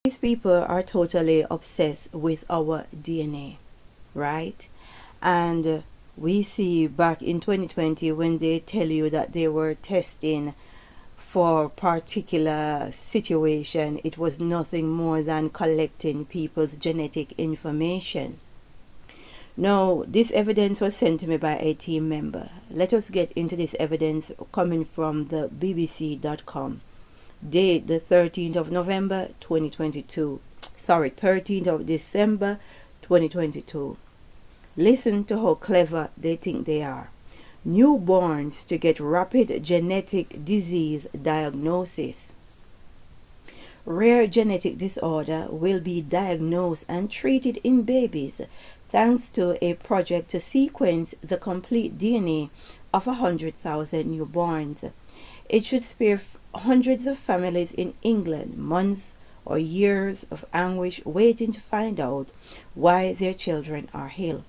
These people are totally obsessed with our DNA, right? And we see back in 2020 when they tell you that they were testing for particular situation, it was nothing more than collecting people's genetic information. Now, this evidence was sent to me by a team member. Let us get into this evidence coming from the BBC.com. Date the 13th of November 2022. Sorry, 13th of December 2022. Listen to how clever they think they are. Newborns to get rapid genetic disease diagnosis. Rare genetic disorder will be diagnosed and treated in babies thanks to a project to sequence the complete DNA of 100,000 newborns. It should spare hundreds of families in England months or years of anguish waiting to find out why their children are ill.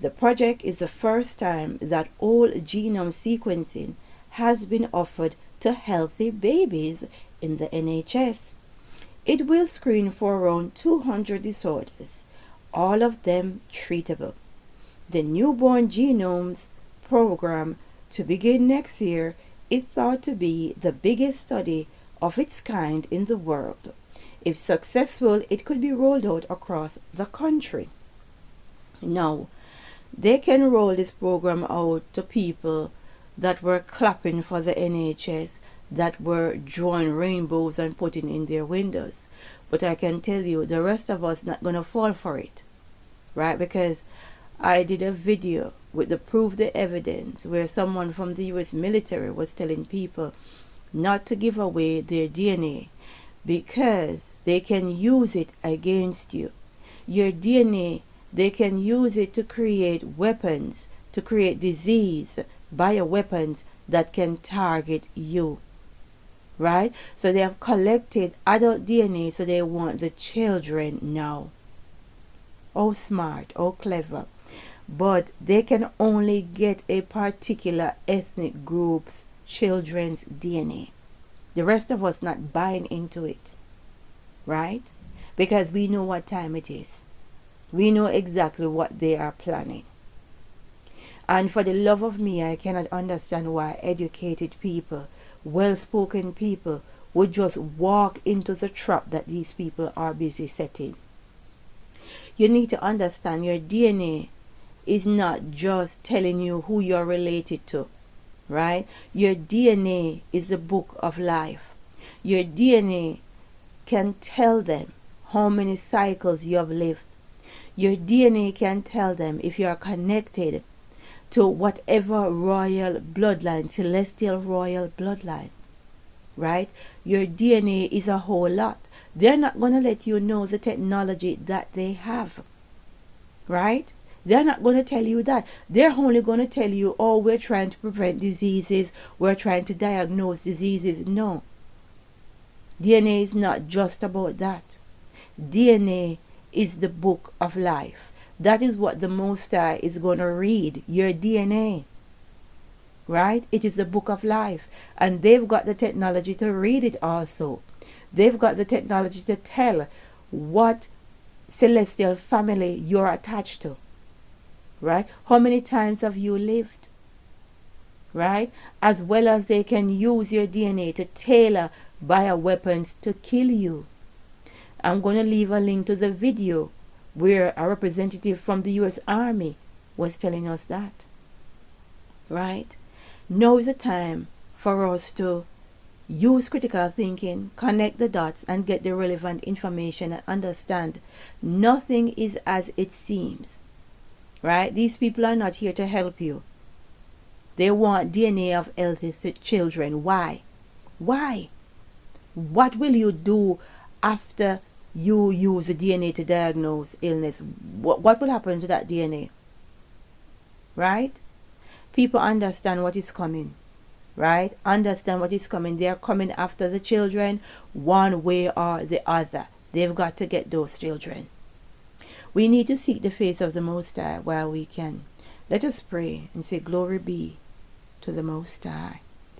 The project is the first time that whole genome sequencing has been offered to healthy babies in the NHS. It will screen for around 200 disorders, all of them treatable. The Newborn Genomes program, to begin next year, is thought to be the biggest study of its kind in the world. If successful, it could be rolled out across the country. Now, they can roll this program out to people that were clapping for the NHS, that were drawing rainbows and putting in their windows. But I can tell you, the rest of us not going to fall for it, right? Because I did a video with the proof, the evidence, where someone from the US military was telling people not to give away their DNA because they can use it against you. Your DNA, they can use it to create weapons, to create disease, bioweapons that can target you. Right? So they have collected adult DNA, so they want the children now. Oh, smart, oh, clever. But they can only get a particular ethnic group's children's DNA. The rest of us not buying into it. Right? Because we know what time it is. We know exactly what they are planning. And for the love of me, I cannot understand why educated people, well-spoken people, would just walk into the trap that these people are busy setting. You need to understand your DNA is not just telling you who you're related to, right? Your DNA is the book of life. Your DNA can tell them how many cycles you have lived. Your DNA can tell them if you are connected to whatever royal bloodline, celestial royal bloodline, right? Your DNA is a whole lot. They're not going to let you know the technology that they have, right? They're not going to tell you that. They're only going to tell you, oh, we're trying to prevent diseases, we're trying to diagnose diseases. No. DNA is not just about that. DNA is the book of life. That is what the Most High is going to read, your DNA. Right? It is the book of life. And they've got the technology to read it also. They've got the technology to tell what celestial family you're attached to. Right? How many times have you lived? Right? As well as they can use your DNA to tailor bioweapons to kill you. I'm going to leave a link to the video where a representative from the US Army was telling us that. Right? Now is the time for us to use critical thinking, connect the dots, and get the relevant information and understand nothing is as it seems. Right? These people are not here to help you. They want DNA of healthy children. Why? Why? What will you do after you use the DNA to diagnose illness? What will happen to that DNA? Right? People understand what is coming. Right? Understand what is coming. They are coming after the children one way or the other. They've got to get those children. We need to seek the face of the Most High while we can. Let us pray and say, glory be to the Most High.